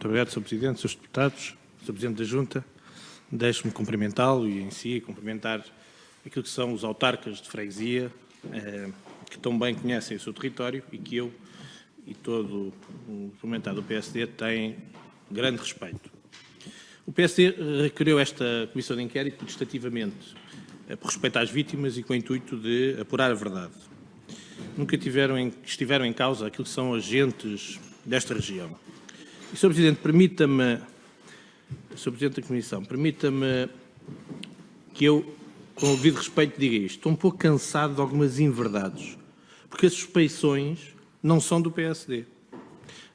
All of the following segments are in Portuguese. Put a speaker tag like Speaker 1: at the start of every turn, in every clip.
Speaker 1: Muito obrigado, Sr. Presidente, Srs. Deputados, Sr. Presidente da Junta. Deixe-me cumprimentá-lo e, em si, cumprimentar aquilo que são os autarcas de freguesia, que tão bem conhecem o seu território e que eu e todo o parlamentar do PSD têm grande respeito. O PSD requereu esta comissão de inquérito legislativamente por respeito às vítimas e com o intuito de apurar a verdade. Nunca estiveram em causa aquilo que são agentes desta região. E, Sr. Presidente, permita-me, Sr. Presidente da Comissão, permita-me que eu, com o devido respeito, diga isto. Estou um pouco cansado de algumas inverdades, porque as suspeições não são do PSD.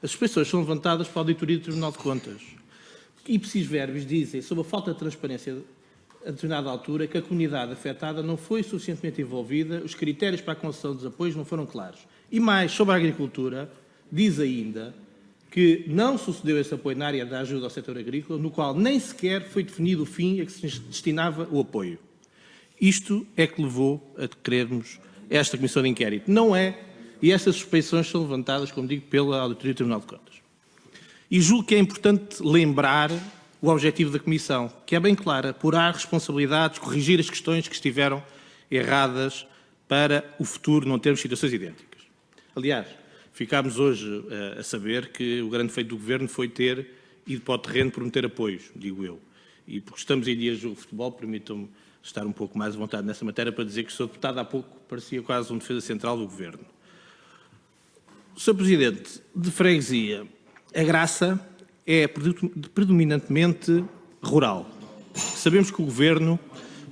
Speaker 1: As suspeições são levantadas pela Auditoria do Tribunal de Contas. Ipsis verbis dizem, sob a falta de transparência a determinada altura, que a comunidade afetada não foi suficientemente envolvida, os critérios para a concessão dos apoios não foram claros. E mais, sobre a agricultura, diz ainda que não sucedeu esse apoio na área da ajuda ao setor agrícola, no qual nem sequer foi definido o fim a que se destinava o apoio. Isto é que levou a querermos esta comissão de inquérito. Não é, e estas suspeições são levantadas, como digo, pela Auditoria do Tribunal de Contas. E julgo que é importante lembrar o objetivo da Comissão, que é bem claro, apurar responsabilidades, corrigir as questões que estiveram erradas para o futuro não termos situações idênticas. Aliás, ficámos hoje a saber que o grande feito do Governo foi ter ido para o terreno prometer apoios, digo eu. E porque estamos em dias de jogo de futebol, permitam-me estar um pouco mais à vontade nessa matéria para dizer que o Sr. Deputado há pouco parecia quase um defesa central do Governo. Sr. Presidente de Freguesia, a Graça é predominantemente rural. Sabemos que o Governo,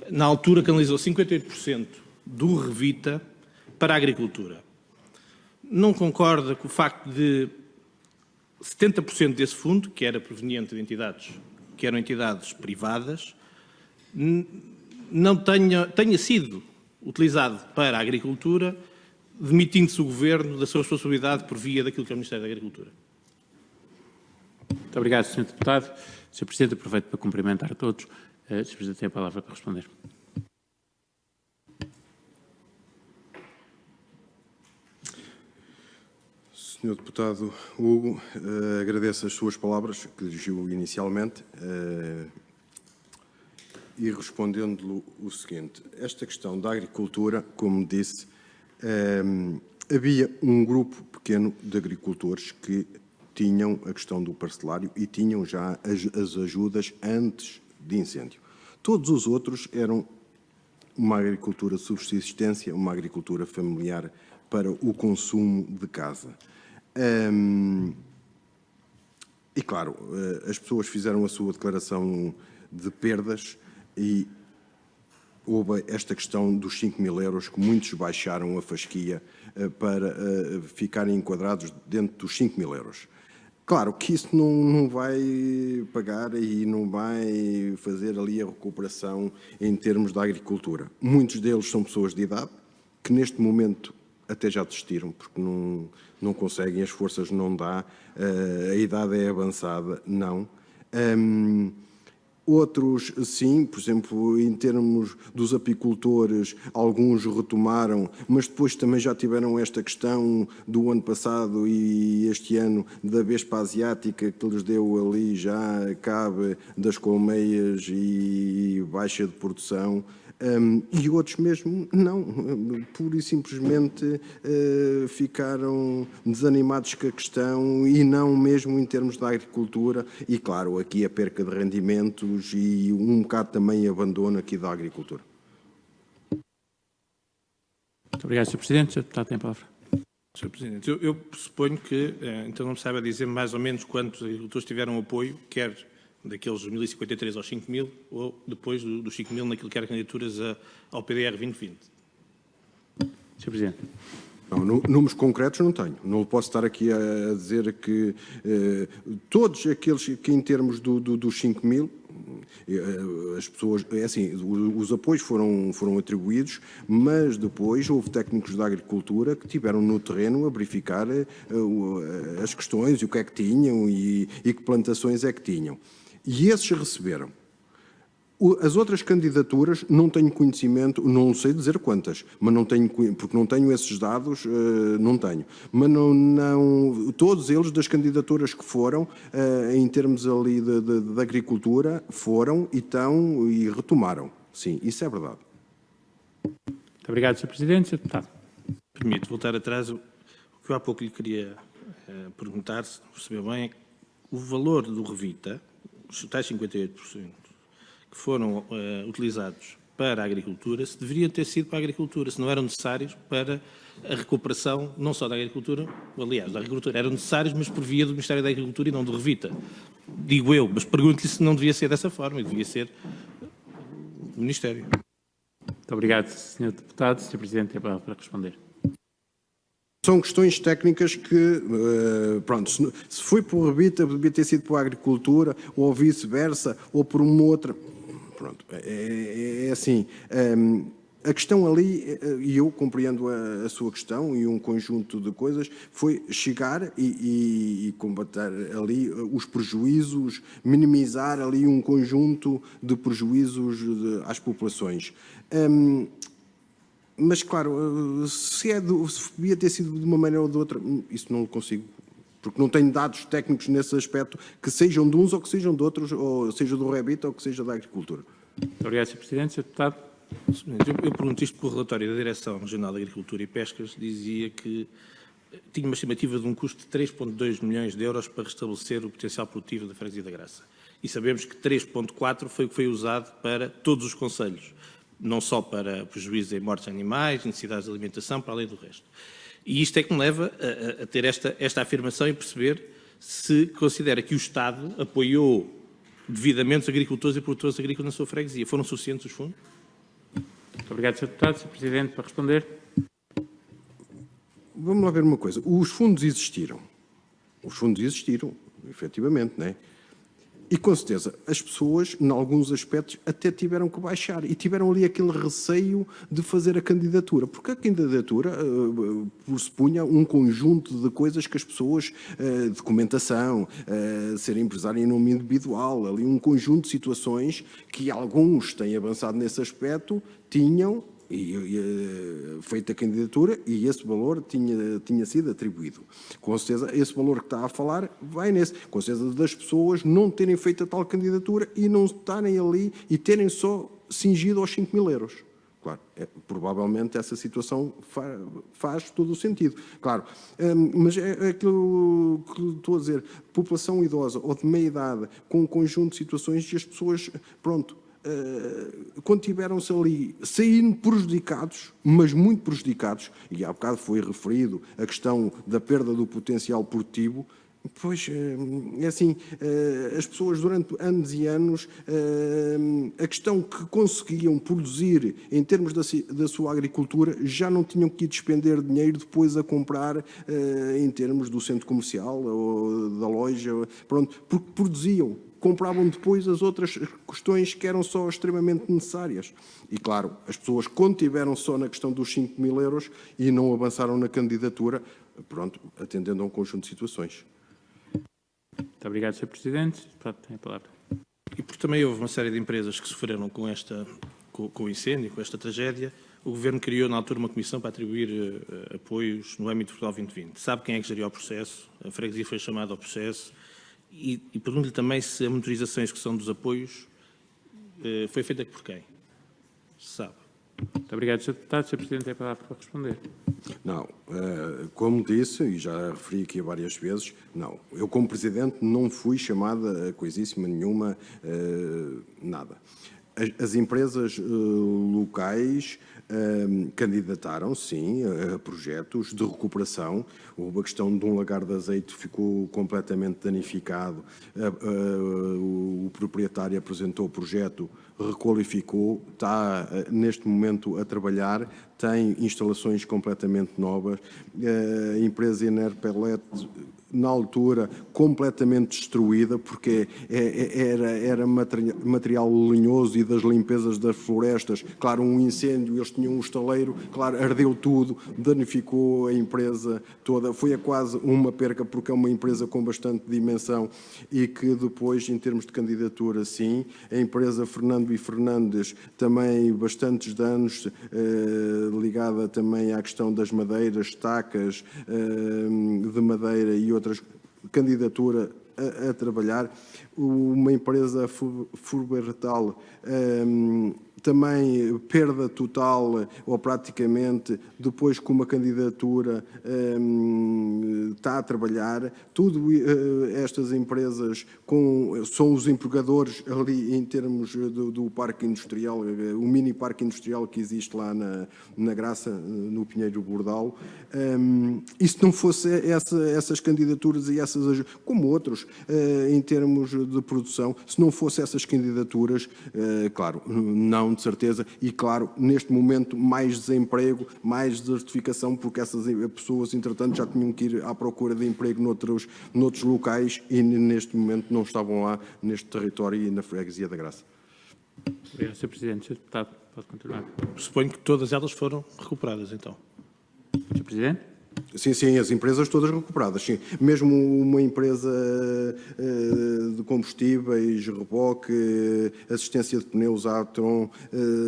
Speaker 1: na altura, canalizou 58% do Revita para a agricultura. Não concorda com o facto de 70% desse fundo, que era proveniente de entidades que eram entidades privadas, não tenha sido utilizado para a agricultura, demitindo-se o Governo da sua responsabilidade por via daquilo que é o Ministério da Agricultura?
Speaker 2: Muito obrigado, Sr. Deputado. Sr. Presidente, aproveito para cumprimentar a todos. Sr. Presidente, tem a palavra para responder.
Speaker 3: Sr. Deputado Hugo, agradeço as suas palavras que dirigiu inicialmente e respondendo-lhe o seguinte. Esta questão da agricultura, como disse, havia um grupo pequeno de agricultores que tinham a questão do parcelário e tinham já as ajudas antes de incêndio. Todos os outros eram uma agricultura de subsistência, uma agricultura familiar para o consumo de casa. E, claro, as pessoas fizeram a sua declaração de perdas e houve esta questão dos 5.000 euros que muitos baixaram a fasquia para ficarem enquadrados dentro dos 5.000 euros. Claro que isso não vai pagar e não vai fazer ali a recuperação em termos da agricultura. Muitos deles são pessoas de idade que neste momento até já desistiram porque não conseguem, as forças não dá, a idade é avançada, não. Outros, sim, por exemplo, em termos dos apicultores, alguns retomaram, mas depois também já tiveram esta questão do ano passado e este ano da Vespa Asiática, que lhes deu ali já cabe das colmeias e baixa de produção. E outros mesmo não, pura e simplesmente ficaram desanimados com a questão e não mesmo em termos da agricultura e, claro, aqui a perca de rendimentos e um bocado também abandono aqui da agricultura.
Speaker 2: Muito obrigado, Sr. Presidente. Sr. Deputado, tem a palavra.
Speaker 1: Sr. Presidente, eu suponho que, então não me saiba dizer mais ou menos quantos agricultores tiveram apoio, quer daqueles 1.053 aos 5.000, ou depois dos 5.000 naquilo que era candidaturas ao PDR 2020.
Speaker 2: Sr. Presidente.
Speaker 3: Não, números concretos não tenho. Não posso estar aqui a dizer que todos aqueles que em termos dos 5.000, as pessoas, é assim, os apoios foram atribuídos, mas depois houve técnicos da agricultura que tiveram no terreno a verificar as questões e o que é que tinham e que plantações é que tinham. E esses receberam As outras candidaturas não tenho conhecimento, não sei dizer quantas, mas não tenho, porque não tenho esses dados, não tenho. Mas não, todos eles das candidaturas que foram, em termos ali de agricultura, foram e estão e retomaram. Sim, isso é verdade.
Speaker 2: Muito obrigado, Sr. Presidente. Sr. Deputado.
Speaker 1: Permite voltar atrás. O que eu há pouco lhe queria perguntar, se percebeu bem, é que o valor do Revita, os tais 58%, que foram utilizados para a agricultura, se deveriam ter sido para a agricultura, se não eram necessários para a recuperação, não só da agricultura, aliás, da agricultura, eram necessários, mas por via do Ministério da Agricultura e não do Revita. Digo eu, mas pergunto-lhe se não devia ser dessa forma, e devia ser do Ministério.
Speaker 2: Muito obrigado, Sr. Deputado. Sr. Presidente, tem a palavra para responder.
Speaker 3: São questões técnicas que, pronto, se foi por Revita, devia ter sido por agricultura, ou vice-versa, ou por uma outra. Pronto, é assim. A questão ali, e eu compreendo a sua questão e um conjunto de coisas, foi chegar e combater ali os prejuízos, minimizar ali um conjunto de prejuízos às populações. Mas, claro, se devia ter sido de uma maneira ou de outra, isso não consigo, porque não tenho dados técnicos nesse aspecto, que sejam de uns ou que sejam de outros, ou seja do Revita ou que seja da agricultura.
Speaker 2: Muito obrigado, Sr. Presidente. Sr. Deputado.
Speaker 1: Eu pergunto isto porque o relatório da Direção Regional de Agricultura e Pescas dizia que tinha uma estimativa de um custo de 3,2 milhões de euros para restabelecer o potencial produtivo da Freguesia da Graça. E sabemos que 3,4 foi o que foi usado para todos os concelhos, não só para prejuízos em mortes de animais, necessidades de alimentação, para além do resto. E isto é que me leva a ter esta afirmação e perceber se considera que o Estado apoiou devidamente os agricultores e produtores agrícolas na sua freguesia. Foram suficientes os fundos?
Speaker 2: Muito obrigado, Sr. Deputado. Sr. Presidente, para responder.
Speaker 3: Vamos lá ver uma coisa. Os fundos existiram. Os fundos existiram, efetivamente, não é? E, com certeza, as pessoas, em alguns aspectos, até tiveram que baixar e tiveram ali aquele receio de fazer a candidatura, porque a candidatura pressupunha um conjunto de coisas que as pessoas, documentação, ser empresário em nome individual, ali um conjunto de situações que alguns têm avançado nesse aspecto, tinham feita a candidatura e esse valor tinha sido atribuído. Com certeza, esse valor que está a falar vai nesse. Com certeza, das pessoas não terem feito a tal candidatura e não estarem ali e terem só cingido aos 5.000 euros. Claro, provavelmente essa situação faz todo o sentido. Claro, mas é aquilo que estou a dizer, população idosa ou de meia idade, com um conjunto de situações e as pessoas, pronto, quando tiveram-se ali, saindo prejudicados, mas muito prejudicados, e há bocado foi referido a questão da perda do potencial produtivo, pois é assim, as pessoas durante anos e anos, a questão que conseguiam produzir em termos da sua agricultura, já não tinham que despender dinheiro depois a comprar em termos do centro comercial ou da loja, pronto, porque produziam. Compravam depois as outras questões que eram só extremamente necessárias. E, claro, as pessoas, quando tiveram só na questão dos 5.000 euros e não avançaram na candidatura, pronto, atendendo a um conjunto de situações.
Speaker 2: Muito obrigado, Sr. Presidente. Tem a palavra.
Speaker 1: E porque também houve uma série de empresas que sofreram com o incêndio, com esta tragédia, o Governo criou na altura uma comissão para atribuir apoios no âmbito de Portugal 2020. Sabe quem é que geriu o processo? A freguesia foi chamada ao processo. E pergunto-lhe também se a monitorização e execução dos apoios foi feita por quem? Sabe?
Speaker 2: Muito obrigado, Sr. Deputado. Sr. Presidente, tem a palavra para responder.
Speaker 3: Não, como disse, e já referi aqui várias vezes, não. Eu, como Presidente, não fui chamada a coisíssima nenhuma, nada. As empresas locais candidataram, sim, a projetos de recuperação. Houve a questão de um lagar de azeite que ficou completamente danificado. O proprietário apresentou o projeto, requalificou, está neste momento a trabalhar, tem instalações completamente novas. A empresa Enerpelet, na altura, completamente destruída, porque era material lenhoso e das limpezas das florestas. Claro, um incêndio, eles tinham um estaleiro, claro, ardeu tudo, danificou a empresa toda, foi a quase uma perca, porque é uma empresa com bastante dimensão e que depois, em termos de candidatura, sim, a empresa Fernando e Fernandes também bastantes danos, ligada também à questão das madeiras, estacas de madeira e outras candidatura a trabalhar. Uma empresa Furbertal, também perda total, ou praticamente, depois com uma candidatura está a trabalhar. Tudo estas empresas são os empregadores ali em termos do parque industrial, o mini parque industrial que existe lá na Graça, no Pinheiro Bordal. E se não fosse essas candidaturas e essas, como outros, em termos de produção, se não fosse essas candidaturas, claro, não de certeza, e claro, neste momento mais desemprego, mais desertificação, porque essas pessoas, entretanto, já tinham que ir à procura de emprego noutros locais e neste momento não estavam lá neste território e na freguesia da Graça.
Speaker 2: Obrigado, Sr. Presidente. Sr. Deputado, pode continuar.
Speaker 1: Suponho que todas elas foram recuperadas, então.
Speaker 2: Sr. Presidente?
Speaker 3: Sim, as empresas todas recuperadas, sim. Mesmo uma empresa de combustíveis, reboque, assistência de pneus, Atron,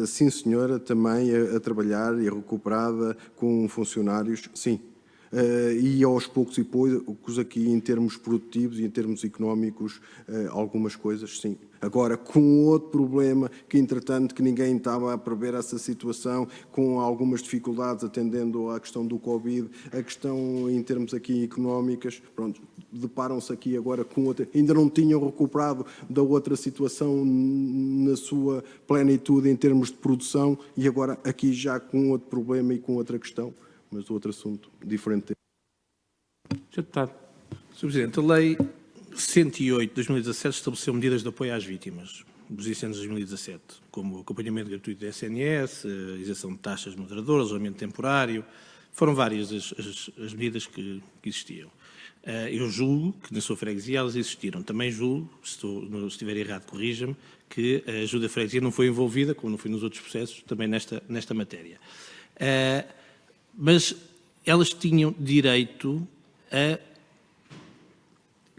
Speaker 3: sim senhora, também a trabalhar e recuperada com funcionários, sim. E aos poucos e poucos aqui em termos produtivos e em termos económicos, algumas coisas, sim. Agora, com outro problema que, entretanto, que ninguém estava a prever essa situação, com algumas dificuldades atendendo à questão do Covid, a questão em termos aqui económicas, pronto, deparam-se aqui agora com outra, ainda não tinham recuperado da outra situação na sua plenitude em termos de produção e agora aqui já com outro problema e com outra questão, mas outro assunto diferente.
Speaker 2: Sr. Deputado.
Speaker 1: Sr. Presidente, a Lei 108 de 2017 estabeleceu medidas de apoio às vítimas dos incêndios de 2017, como o acompanhamento gratuito da SNS, a isenção de taxas moderadoras, alojamento temporário. Foram várias as medidas que existiam. Eu julgo que na sua freguesia elas existiram. Também julgo, se estiver errado, corrija-me, que a ajuda à freguesia não foi envolvida, como não foi nos outros processos, também nesta matéria. Mas elas tinham direito a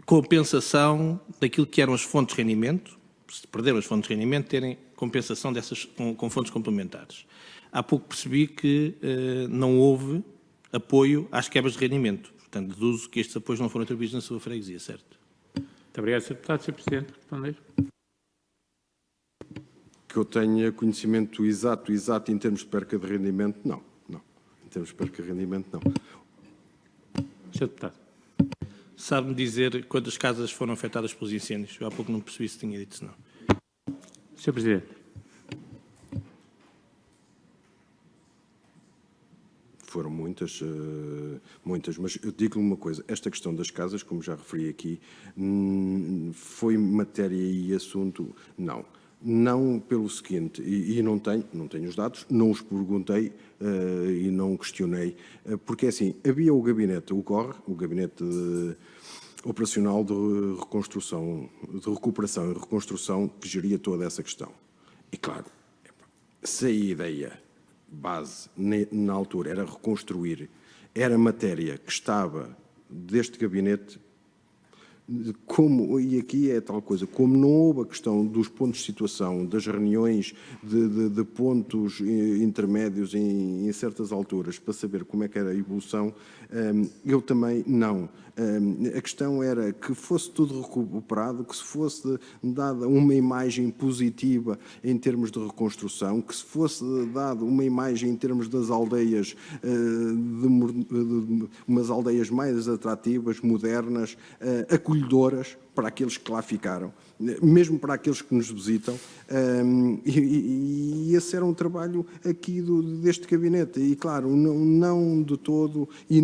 Speaker 1: compensação daquilo que eram as fontes de rendimento, se perderam as fontes de rendimento, terem compensação dessas com fontes complementares. Há pouco percebi que não houve apoio às quebras de rendimento. Portanto, deduzo que estes apoios não foram atribuídos na sua freguesia, certo?
Speaker 2: Muito obrigado, Sr. Deputado. Sr. Presidente, responder.
Speaker 3: Que eu tenha conhecimento exato em termos de perca de rendimento, não. Em termos de perca de rendimento, não.
Speaker 2: Sr. Deputado.
Speaker 1: Sabe-me dizer quantas casas foram afetadas pelos incêndios? Eu há pouco não percebi se tinha dito, se não.
Speaker 2: Sr. Presidente.
Speaker 3: Foram muitas, mas eu digo-lhe uma coisa, esta questão das casas, como já referi aqui, foi matéria e assunto, não. Não pelo seguinte, e não tenho os dados, não os perguntei e não questionei, porque assim, havia o gabinete, o GOR, o Gabinete Operacional de Reconstrução, de Recuperação e Reconstrução, que geria toda essa questão. E claro, se a ideia base na altura era reconstruir, era matéria que estava deste gabinete, e aqui é tal coisa, como não houve a questão dos pontos de situação, das reuniões de pontos intermédios em certas alturas, para saber como é que era a evolução, eu também não. A questão era que fosse tudo recuperado, que se fosse dada uma imagem positiva em termos de reconstrução, que se fosse dada uma imagem em termos das aldeias, de umas aldeias mais atrativas, modernas, acolhedoras para aqueles que lá ficaram, mesmo para aqueles que nos visitam, e esse era um trabalho aqui deste gabinete, e claro, não de todo, e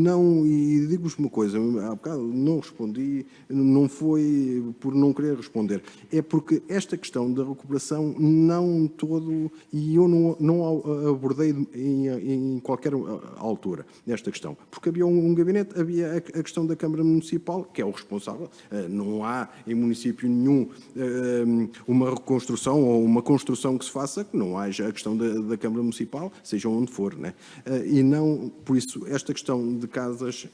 Speaker 3: digo-vos uma coisa, há bocado não respondi, não foi por não querer responder, é porque esta questão da recuperação não todo, e eu não abordei em qualquer altura nesta questão, porque havia um gabinete, havia a questão da Câmara Municipal, que é o responsável, não há há em município nenhum uma reconstrução ou uma construção que se faça que não haja a questão da Câmara Municipal, seja onde for, né? E não, por isso, esta questão de casas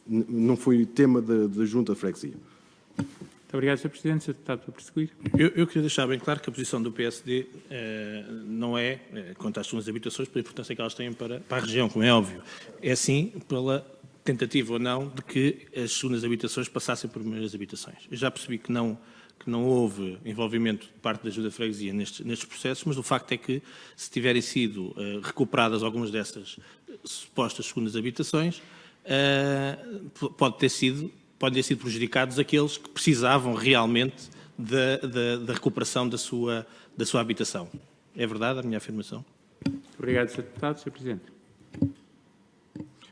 Speaker 3: não foi tema da Junta de Freguesia.
Speaker 2: Muito obrigado, Sr. Presidente. Sr. Deputado, para prosseguir.
Speaker 1: Eu queria deixar bem claro que a posição do PSD não é quanto às segundas habitações, pela importância que elas têm para a região, como é óbvio. É sim pela tentativa ou não de que as segundas habitações passassem por primeiras habitações. Eu já percebi que não houve envolvimento de parte da Junta de Freguesia nestes processos, mas o facto é que, se tiverem sido recuperadas algumas dessas supostas segundas habitações, podem ter sido prejudicados aqueles que precisavam realmente da recuperação da sua habitação. É verdade a minha afirmação?
Speaker 2: Muito obrigado, Sr. Deputado. Sr. Presidente.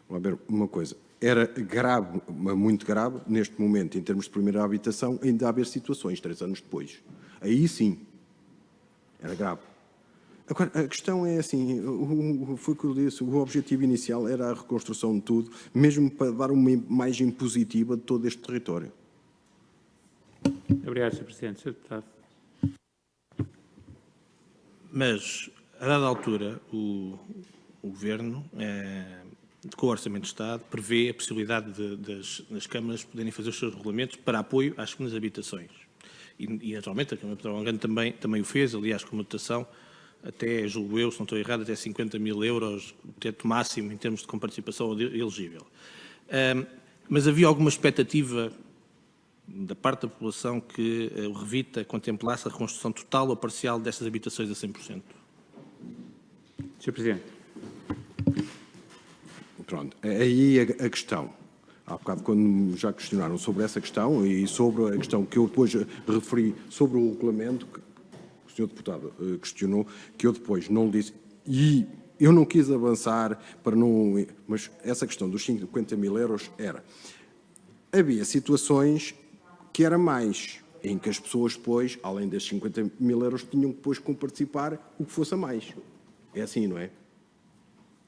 Speaker 3: Vamos ver uma coisa. Era grave, muito grave, neste momento, em termos de primeira habitação, ainda haver situações, 3 anos depois. Aí sim, era grave. Agora, a questão é assim, foi o que eu disse, o objetivo inicial era a reconstrução de tudo, mesmo para dar uma imagem positiva de todo este território.
Speaker 2: Obrigado, Sr. Presidente. Sr. Deputado.
Speaker 1: Mas, a dada altura, o Governo, com o Orçamento de Estado, prevê a possibilidade das câmaras poderem fazer os seus regulamentos para apoio às segundas habitações. E naturalmente, a Câmara de Tralhão também o fez, aliás, com uma dotação até, julgo eu, se não estou errado, até 50 mil euros, o teto máximo em termos de comparticipação elegível. Mas havia alguma expectativa da parte da população que o Revita contemplasse a reconstrução total ou parcial destas habitações a 100%?
Speaker 2: Sr. Presidente.
Speaker 3: Pronto, aí a questão. Há bocado, quando já questionaram sobre essa questão e sobre a questão que eu depois referi sobre o regulamento, que o Sr. Deputado questionou, que eu depois não lhe disse, e eu não quis avançar para não... Mas essa questão dos 50 mil euros era... Havia situações que era mais, em que as pessoas depois, além destes 50 mil euros, tinham que depois comparticipar o que fosse a mais. É assim, não é?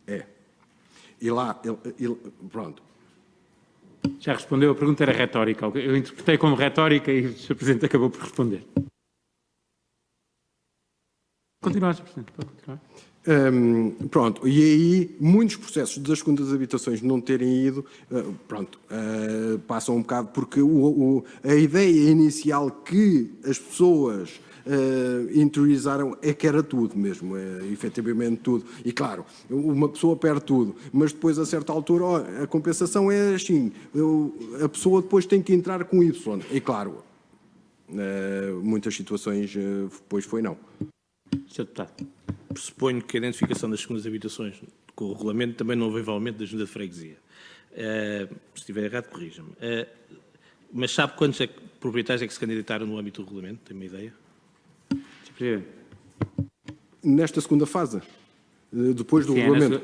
Speaker 3: É. E lá, pronto.
Speaker 2: Já respondeu, a pergunta era retórica. Eu interpretei como retórica e o Sr. Presidente acabou por responder. Continuar, Sr. Presidente, pode continuar.
Speaker 3: Pronto, e aí muitos processos das segundas habitações não terem ido, passam um bocado porque a ideia inicial que as pessoas interiorizaram é que era tudo mesmo, efetivamente tudo. E claro, uma pessoa perde tudo, mas depois a certa altura a compensação é assim, a pessoa depois tem que entrar com Y. E claro, muitas situações depois foi não.
Speaker 2: Sr. Deputado.
Speaker 1: Pressuponho que a identificação das segundas habitações com o regulamento também não houve envolvimento da Junta de Freguesia. Se estiver errado, corrija-me. Mas sabe quantos proprietários é que se candidataram no âmbito do regulamento? Tem uma ideia?
Speaker 2: Sr. Presidente.
Speaker 3: Nesta segunda fase, depois do
Speaker 2: Sim,
Speaker 3: regulamento,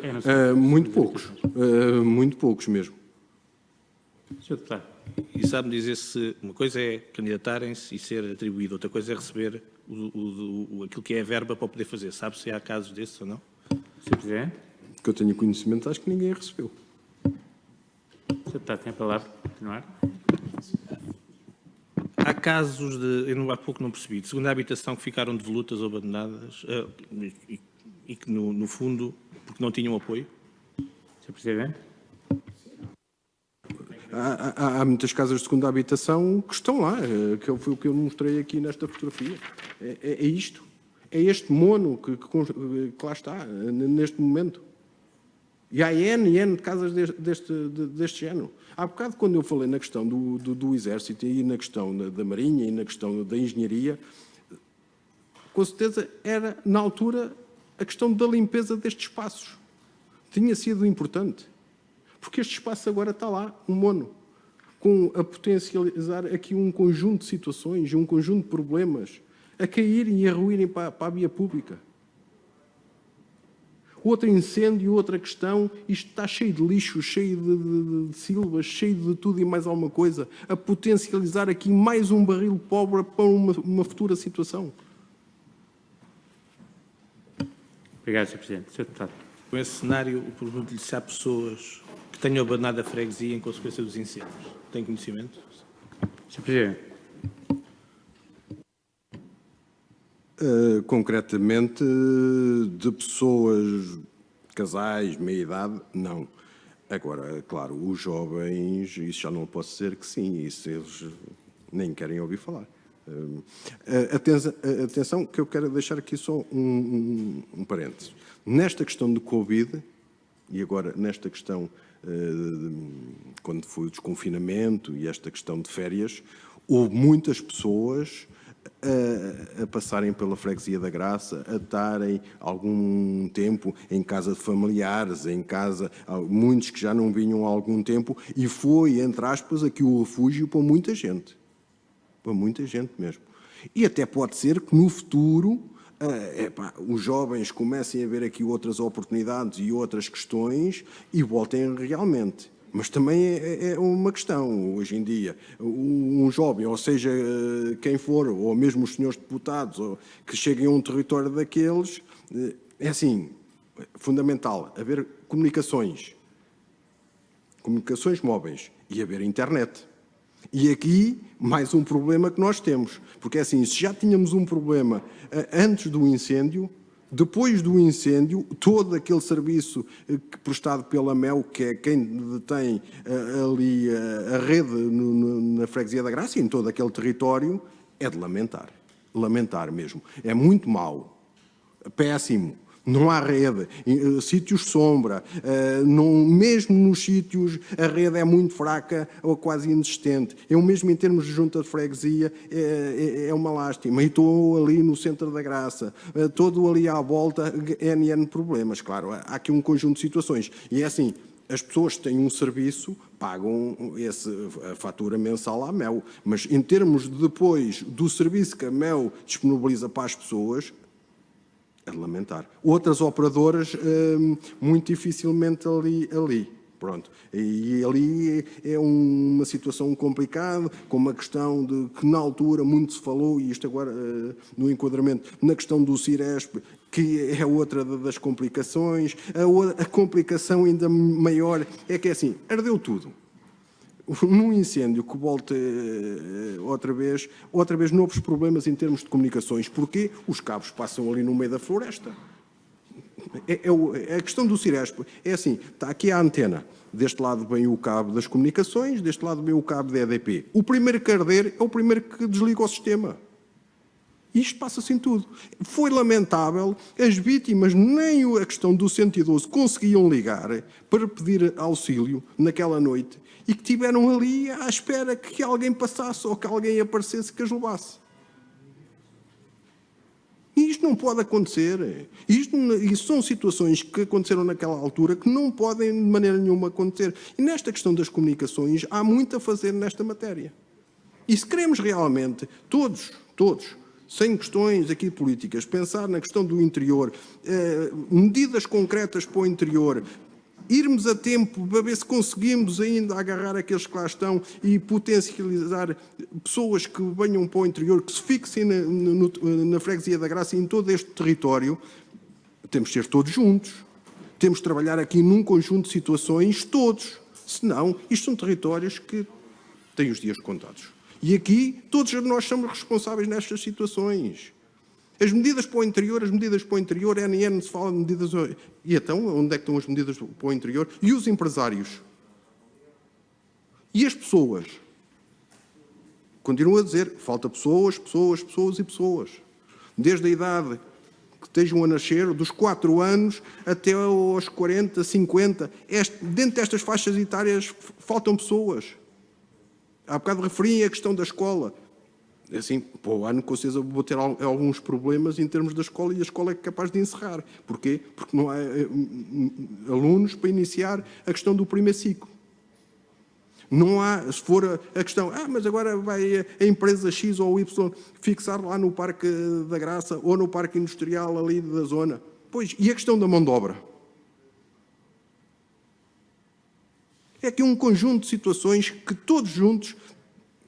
Speaker 3: muito
Speaker 2: poucos.
Speaker 3: Muito poucos mesmo.
Speaker 2: Sr. Deputado.
Speaker 1: E sabe-me dizer se uma coisa é candidatarem-se e ser atribuído, outra coisa é receber aquilo que é a verba para poder fazer. Sabe se há casos desses ou não?
Speaker 2: Sr. Presidente.
Speaker 3: Que eu tenho conhecimento, acho que ninguém recebeu.
Speaker 2: Sr. Deputado, tem a palavra. Continuar.
Speaker 1: Há casos de, eu há pouco não percebi, de segunda habitação que ficaram devolutas ou abandonadas e que, no fundo, porque não tinham apoio?
Speaker 2: Sr. Presidente.
Speaker 3: Há muitas casas de segunda habitação que estão lá, que foi o que eu mostrei aqui nesta fotografia. É isto. É este mono que lá está, neste momento. E há N de casas deste género. Há bocado, quando eu falei na questão do Exército e na questão da Marinha e na questão da Engenharia, com certeza era, na altura, a questão da limpeza destes espaços. Tinha sido importante. Porque este espaço agora está lá, um mono, a potencializar aqui um conjunto de situações, um conjunto de problemas, a caírem e a ruírem para a via pública. Outro incêndio, outra questão, isto está cheio de lixo, cheio de silvas, cheio de tudo e mais alguma coisa, a potencializar aqui mais um barril de pólvora para uma futura situação.
Speaker 2: Obrigado, Sr. Presidente. Sr. Deputado.
Speaker 1: Com esse cenário, eu pergunto-lhe se há pessoas que tenham abandonado a freguesia em consequência dos incêndios. Tem conhecimento?
Speaker 2: Sr. Presidente.
Speaker 3: Concretamente, de pessoas, casais, meia-idade, não. Agora, claro, os jovens, isso já não posso dizer que sim, isso eles nem querem ouvir falar. Atenção, que eu quero deixar aqui só um parênteses. Nesta questão do Covid, e agora nesta questão, quando foi o desconfinamento e esta questão de férias, houve muitas pessoas a passarem pela Freguesia da Graça, a estarem algum tempo em casa de familiares, em casa, muitos que já não vinham há algum tempo, e foi, entre aspas, aqui o refúgio para muita gente. Para muita gente mesmo. E até pode ser que no futuro os jovens comecem a ver aqui outras oportunidades e outras questões e voltem realmente. Mas também é uma questão, hoje em dia, um jovem, ou seja, quem for, ou mesmo os senhores deputados, ou que cheguem a um território daqueles, é assim, fundamental, haver comunicações móveis e haver internet. E aqui, mais um problema que nós temos, porque é assim, se já tínhamos um problema antes do incêndio, depois do incêndio, todo aquele serviço prestado pela MEL, que é quem detém ali a rede na Freguesia da Graça e em todo aquele território, é de lamentar. Lamentar mesmo. É muito mau. Péssimo. Não há rede, sítios sombra, mesmo nos sítios a rede é muito fraca ou quase inexistente. Eu mesmo em termos de junta de freguesia é uma lástima. E estou ali no centro da Graça, todo ali à volta, NN problemas. Claro, há aqui um conjunto de situações. E é assim, as pessoas que têm um serviço pagam a fatura mensal à MEL. Mas em termos de depois do serviço que a MEL disponibiliza para as pessoas, é de lamentar. Outras operadoras, muito dificilmente ali. Pronto. E ali é uma situação complicada, com uma questão de que na altura muito se falou, e isto agora no enquadramento, na questão do Ciresp, que é outra das complicações. A complicação ainda maior é que é assim, ardeu tudo. Num incêndio que volta outra vez novos problemas em termos de comunicações. Porquê? Os cabos passam ali no meio da floresta. A questão do Ciresp é assim, está aqui a antena. Deste lado vem o cabo das comunicações, deste lado vem o cabo da EDP. O primeiro que arder é o primeiro que desliga o sistema. Isto passa-se em tudo. Foi lamentável, as vítimas nem a questão do 112 conseguiam ligar para pedir auxílio naquela noite e que tiveram ali à espera que alguém passasse ou que alguém aparecesse que as levasse. E isto não pode acontecer. Isto são situações que aconteceram naquela altura que não podem de maneira nenhuma acontecer. E nesta questão das comunicações há muito a fazer nesta matéria. E se queremos realmente, todos, sem questões aqui políticas, pensar na questão do interior, medidas concretas para o interior, irmos a tempo para ver se conseguimos ainda agarrar aqueles que lá estão e potencializar pessoas que venham para o interior, que se fixem na Freguesia da Graça e em todo este território, temos de ser todos juntos. Temos de trabalhar aqui num conjunto de situações todos. Senão, isto são territórios que têm os dias contados. E aqui, todos nós somos responsáveis nestas situações. As medidas para o interior, a NN se fala de medidas... E então, onde é que estão as medidas para o interior? E os empresários? E as pessoas? Continuo a dizer, falta pessoas. Desde a idade que estejam a nascer, dos 4 anos até aos 40, 50, dentro destas faixas etárias faltam pessoas. Há bocado referi a questão da escola. Assim, para o ano, com certeza, vou ter alguns problemas em termos da escola e a escola é capaz de encerrar. Porquê? Porque não há alunos para iniciar a questão do primeiro ciclo. Não há, se for a questão, mas agora vai a empresa X ou Y fixar lá no Parque da Graça ou no Parque Industrial ali da zona. Pois, e a questão da mão de obra? É aqui um conjunto de situações que todos juntos,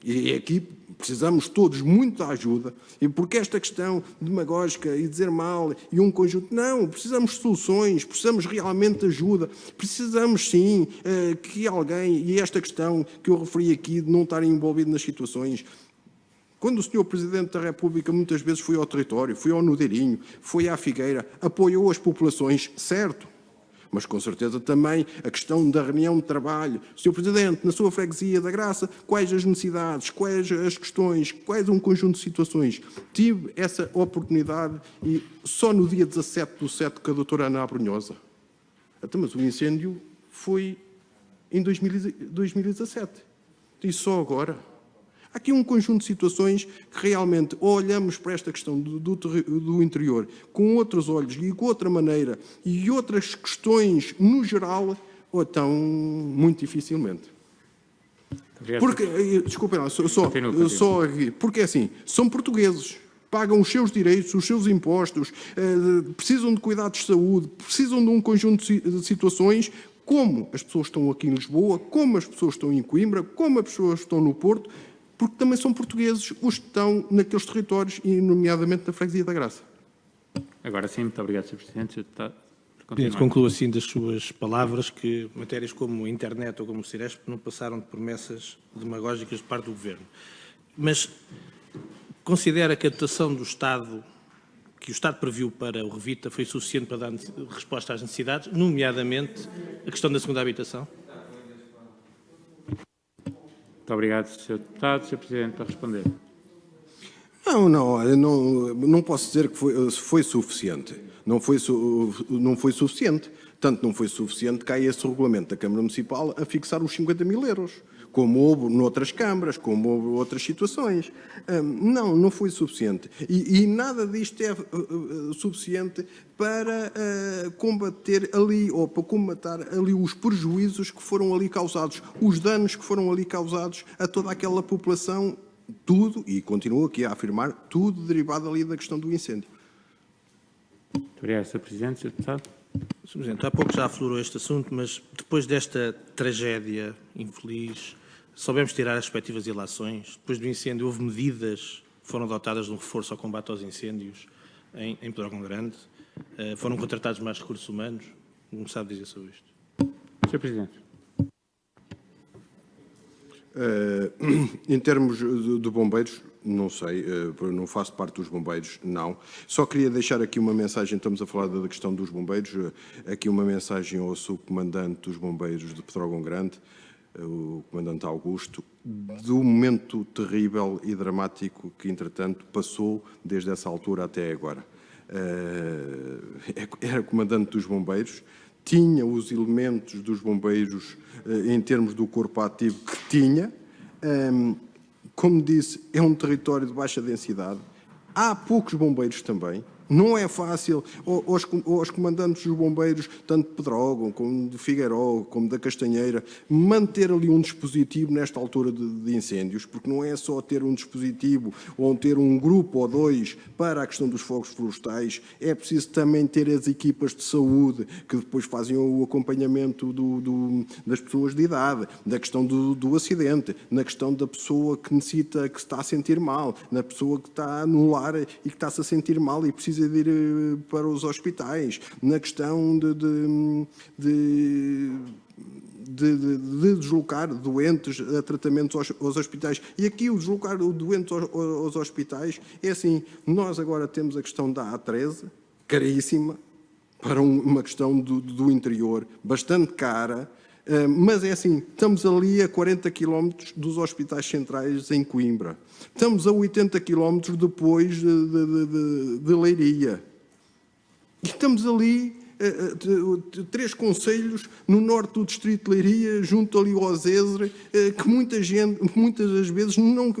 Speaker 3: e aqui precisamos todos muito de ajuda, e porque esta questão demagógica e dizer mal e um conjunto... Não, precisamos de soluções, precisamos realmente de ajuda, precisamos sim que alguém, e esta questão que eu referi aqui de não estarem envolvido nas situações... Quando o Sr. Presidente da República muitas vezes foi ao território, foi ao Nudeirinho, foi à Figueira, apoiou as populações, certo, mas com certeza também a questão da reunião de trabalho. Sr. Presidente, na sua freguesia da Graça, quais as necessidades, quais as questões, quais um conjunto de situações. Tive essa oportunidade e só no dia 17/7 com a doutora Ana Abrunhosa. Até, mas o incêndio foi em 2017 e só agora. Há aqui um conjunto de situações que realmente olhamos para esta questão do interior com outros olhos e com outra maneira e outras questões no geral, ou então muito dificilmente. Porque, desculpem lá, só aqui, porque assim, são portugueses, pagam os seus direitos, os seus impostos, precisam de cuidados de saúde, precisam de um conjunto de situações, como as pessoas estão aqui em Lisboa, como as pessoas estão em Coimbra, como as pessoas estão no Porto, porque também são portugueses os que estão naqueles territórios, e nomeadamente na Freguesia da Graça.
Speaker 2: Agora sim, muito obrigado, Sr. Presidente.
Speaker 1: Concluo assim das suas palavras que matérias como a internet ou como o Ciresp não passaram de promessas demagógicas de parte do Governo. Mas considera que a dotação do Estado, que o Estado previu para o Revita, foi suficiente para dar resposta às necessidades, nomeadamente a questão da segunda habitação?
Speaker 2: Muito obrigado, Sr. Deputado. Sr. Presidente, para responder.
Speaker 3: Não posso dizer que foi suficiente. Não foi suficiente. Tanto não foi suficiente que há esse regulamento da Câmara Municipal a fixar os 50.000 euros, como houve noutras câmaras, como houve outras situações. Não foi suficiente. E nada disto é suficiente para combater ali, ou para combatar ali os prejuízos que foram ali causados, os danos que foram ali causados a toda aquela população, tudo, e continuo aqui a afirmar, tudo derivado ali da questão do incêndio.
Speaker 2: Muito obrigado, Sr. Presidente. Sr. Deputado.
Speaker 1: Sr. Presidente, há pouco já aflorou este assunto, mas depois desta tragédia infeliz, soubemos tirar as respectivas ilações. Depois do incêndio, houve medidas que foram adotadas no reforço ao combate aos incêndios em Pedrógão Grande. Foram contratados mais recursos humanos. Não me sabe dizer sobre isto.
Speaker 2: Sr. Presidente.
Speaker 3: Em termos de bombeiros, não sei, não faço parte dos bombeiros, não. Só queria deixar aqui uma mensagem, estamos a falar da questão dos bombeiros, aqui uma mensagem ao subcomandante dos bombeiros de Pedrógão Grande, o comandante Augusto, do momento terrível e dramático que, entretanto, passou desde essa altura até agora. Era comandante dos bombeiros, tinha os elementos dos bombeiros em termos do corpo ativo que tinha. Como disse, é um território de baixa densidade. Há poucos bombeiros também. Não é fácil aos comandantes dos bombeiros, tanto de Pedrógão, como de Figueiró, como da Castanheira, manter ali um dispositivo nesta altura de incêndios, porque não é só ter um dispositivo ou ter um grupo ou dois para a questão dos fogos florestais, é preciso também ter as equipas de saúde, que depois fazem o acompanhamento das pessoas de idade, da questão do acidente, na questão da pessoa que necessita, que se está a sentir mal, na pessoa que está no lar e que está-se a sentir mal e precisa de ir para os hospitais, na questão de deslocar doentes a tratamentos aos hospitais. E aqui o deslocar doentes aos hospitais é assim, nós agora temos a questão da A13, caríssima, para uma questão do interior, bastante cara, mas é assim, estamos ali a 40 km dos hospitais centrais em Coimbra. Estamos a 80 km depois de Leiria. E estamos ali, 3 concelhos no norte do distrito de Leiria, junto ali ao Zézer, que muitas das vezes não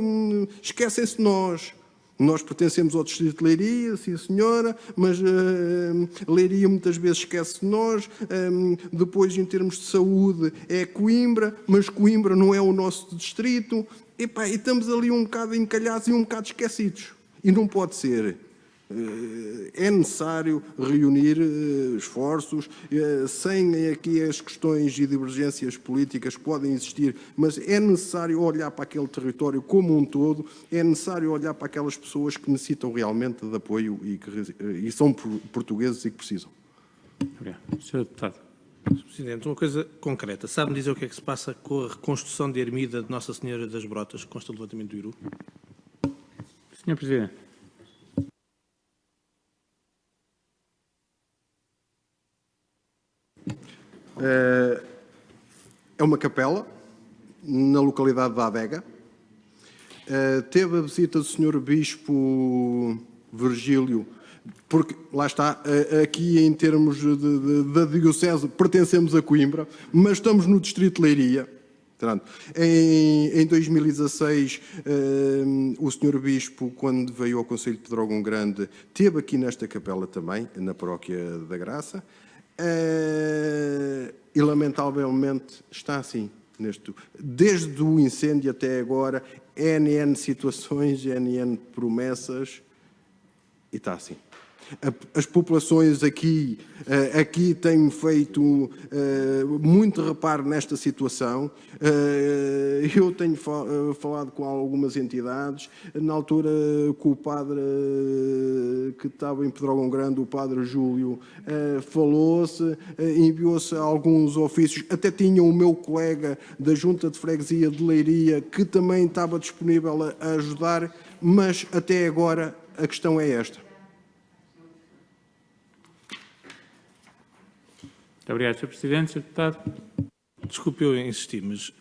Speaker 3: esquecem-se de nós. Nós pertencemos ao distrito de Leiria, sim senhora, mas Leiria muitas vezes esquece de nós. Depois, em termos de saúde, é Coimbra, mas Coimbra não é o nosso distrito. E estamos ali um bocado encalhados e um bocado esquecidos. E não pode ser. É necessário reunir esforços, sem aqui as questões e divergências políticas que podem existir, mas é necessário olhar para aquele território como um todo, é necessário olhar para aquelas pessoas que necessitam realmente de apoio e são portugueses e que precisam.
Speaker 2: Obrigado. Sr. Deputado.
Speaker 1: Sr. Presidente, uma coisa concreta. Sabe-me dizer o que é que se passa com a reconstrução de ermida de Nossa Senhora das Brotas, que consta do levantamento do Iru?
Speaker 2: Sr. Presidente.
Speaker 3: É uma capela na localidade da Adega. Teve a visita do Sr. Bispo Virgílio, porque, lá está, aqui em termos da Diocese, pertencemos a Coimbra, mas estamos no Distrito de Leiria. Em 2016, o Sr. Bispo, quando veio ao Conselho de Pedrógão Grande, esteve aqui nesta capela também, na Paróquia da Graça, e lamentavelmente está assim. Desde o incêndio até agora, NN situações, NN promessas, e está assim. As populações aqui têm feito muito reparo nesta situação. Eu tenho falado com algumas entidades. Na altura, com o padre que estava em Pedrógão Grande, o padre Júlio, falou-se, enviou-se alguns ofícios. Até tinha o meu colega da Junta de Freguesia de Leiria, que também estava disponível a ajudar, mas até agora a questão é esta.
Speaker 2: Muito obrigado, Sr. Presidente. Sr. Deputado.
Speaker 1: Desculpe eu insistir, mas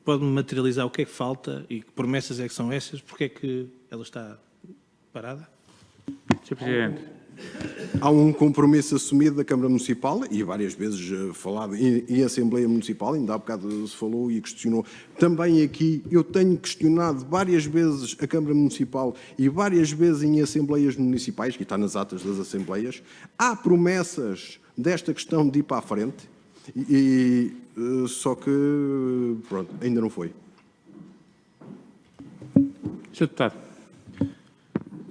Speaker 1: pode-me materializar o que é que falta e que promessas é que são essas? Porque é que ela está parada?
Speaker 2: Sr. Presidente.
Speaker 3: Há um compromisso assumido da Câmara Municipal e várias vezes falado em Assembleia Municipal, ainda há bocado se falou e questionou. Também aqui eu tenho questionado várias vezes a Câmara Municipal e várias vezes em Assembleias Municipais, que está nas atas das Assembleias. Há promessas desta questão de ir para a frente, só que, pronto, ainda não foi.
Speaker 2: Sr. Deputado.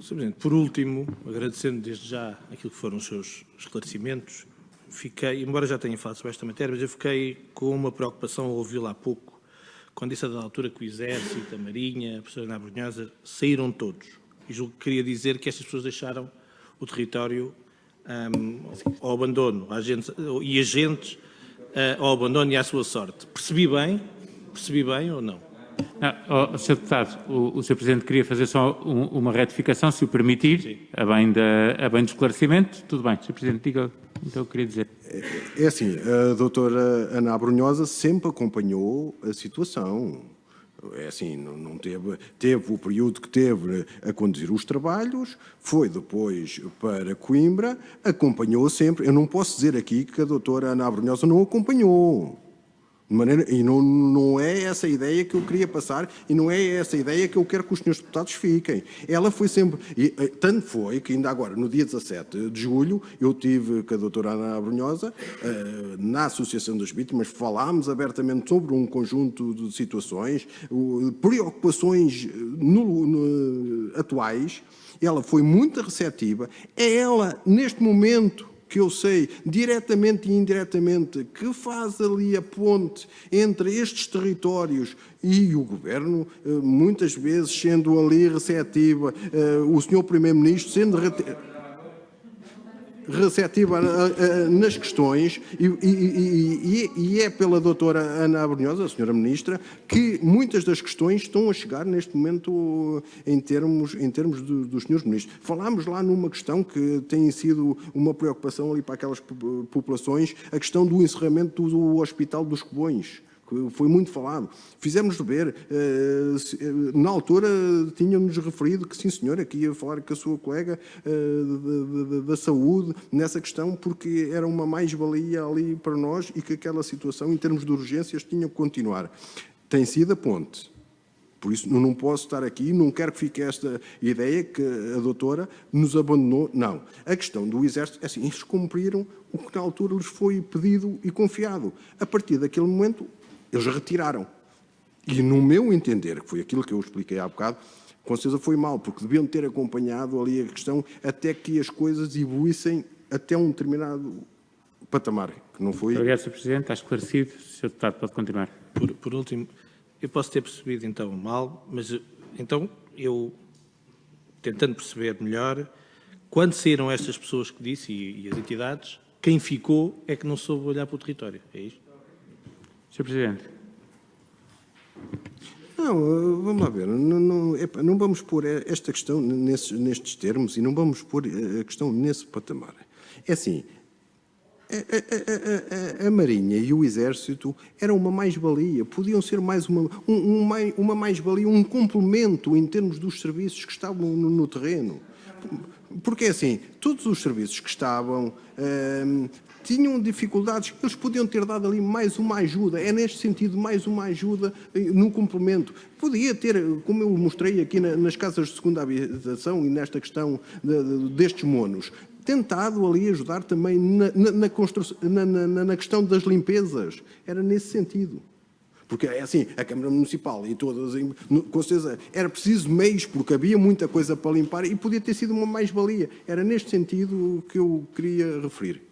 Speaker 1: Sr. Presidente, por último, agradecendo desde já aquilo que foram os seus esclarecimentos, fiquei, embora já tenha falado sobre esta matéria, mas eu fiquei com uma preocupação ao ouvi-la há pouco, quando disse a da altura que o Exército, a Marinha, a professora Ana Brunhosa, saíram todos. E julgo que queria dizer que estas pessoas deixaram o território ao abandono, agentes ao abandono e à sua sorte. Percebi bem ou não?
Speaker 2: Não, Sr. Deputado, o Sr. Presidente queria fazer só uma retificação, se o permitir, a bem do esclarecimento. Tudo bem, Sr. Presidente, diga então o que queria dizer.
Speaker 3: É assim, a doutora Ana Brunhosa sempre acompanhou a situação. É assim, não teve o período que teve a conduzir os trabalhos, foi depois para Coimbra, acompanhou sempre. Eu não posso dizer aqui que a doutora Ana Brunhosa não acompanhou. E não é essa a ideia que eu queria passar e não é essa a ideia que eu quero que os senhores deputados fiquem. Ela foi sempre... tanto foi que ainda agora, no dia 17 de julho, eu tive com a doutora Ana Brunhosa, na Associação das Vítimas, falámos abertamente sobre um conjunto de situações, preocupações atuais. Ela foi muito receptiva. É ela, neste momento, que eu sei, diretamente e indiretamente, que faz ali a ponte entre estes territórios e o Governo, muitas vezes sendo ali receptiva, o Sr. Primeiro-Ministro sendo receptiva nas questões e é pela doutora Ana Brunhosa, a senhora Ministra, que muitas das questões estão a chegar neste momento em termos dos senhores Ministros. Falámos lá numa questão que tem sido uma preocupação ali para aquelas populações, a questão do encerramento do Hospital dos Cobões. Foi muito falado. Fizemos-nos ver. Na altura, tínhamos referido que, sim, senhora, que ia falar com a sua colega da saúde nessa questão, porque era uma mais-valia ali para nós e que aquela situação, em termos de urgências, tinha que continuar. Tem sido a ponte. Por isso, não posso estar aqui, não quero que fique esta ideia que a doutora nos abandonou. Não. A questão do Exército, é assim, eles cumpriram o que na altura lhes foi pedido e confiado. A partir daquele momento, eles retiraram. E no meu entender, que foi aquilo que eu expliquei há bocado, Com certeza foi mal, porque deviam ter acompanhado ali a questão até que as coisas evoluíssem até um determinado patamar, que não foi...
Speaker 2: Obrigado, Sr. Presidente. Está esclarecido. Sr. Deputado, pode continuar.
Speaker 1: Por último, eu posso ter percebido então mal, mas então eu, tentando perceber melhor, quando saíram estas pessoas que disse e as entidades, quem ficou é que não soube olhar para o território. É isto?
Speaker 2: Sr. Presidente.
Speaker 3: Não, vamos lá ver, não vamos pôr esta questão nestes termos e não vamos pôr a questão nesse patamar. É assim, a Marinha e o Exército eram uma mais-valia, podiam ser mais uma mais-valia, um complemento em termos dos serviços que estavam no terreno. Porque, assim, todos os serviços que estavam tinham dificuldades, eles podiam ter dado ali mais uma ajuda, é neste sentido mais uma ajuda no complemento. Podia ter, como eu mostrei aqui nas casas de segunda habitação e nesta questão destes monos, tentado ali ajudar também na questão das limpezas, era nesse sentido. Porque, é assim, a Câmara Municipal e todas, com certeza, era preciso meios, porque havia muita coisa para limpar e podia ter sido uma mais-valia. Era neste sentido que eu queria referir.